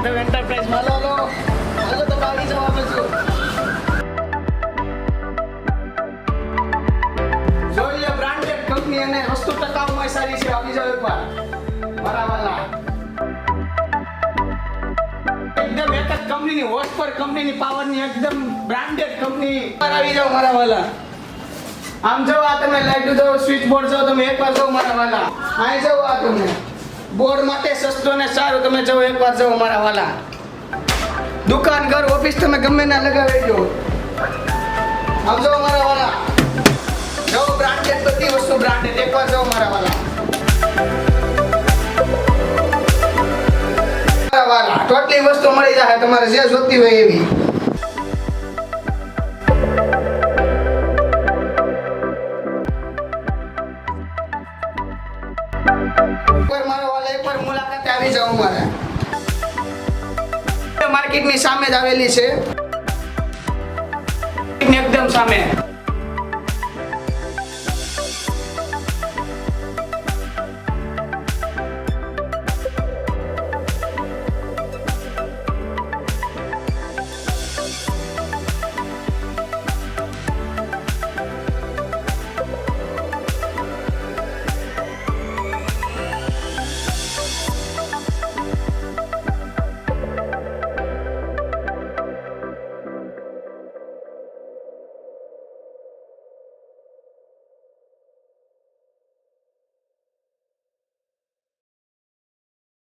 Madhav enterprise માં લો હાલો તો આવી જાવ આપણે જોઈ લે બ્રાન્ડેડ કંપની અને વસ્તુ ટકાઉમાં સારી છે આવી જાવ એકવાર મારા વાલા એકદમ એક જ કંપનીની હોસ્ટ પર કંપનીની પાવરની એકદમ બ્રાન્ડેડ કંપની આવી જાવ મારા વાલા આમ જો આ તમે લાઈટ જો સ્વિચ બોર્ડ જો તમે એકવાર જો મારા વાલા આઈ જાવ આ તમે બોર્ડ માટે સસ્તો ને સારું તમે જો એકવાર જો મારા વાલા દુકાન ઘર ઓફિસ તમે ગમે ના લગાવી દો આમ જો મારા વાલા જો બ્રાન્ડેડ બધી વસ્તુ બ્રાન્ડેડ એકવાર જો મારા વાલા ટોટલી વસ્તુ મળી જાય તમારે જે જોતી હોય એવી એકવાર મારા વાલા એકવાર મુલાકાતે આવી જાવ મારે માર્કેટની સામે જ આવેલી છે એકદમ સામે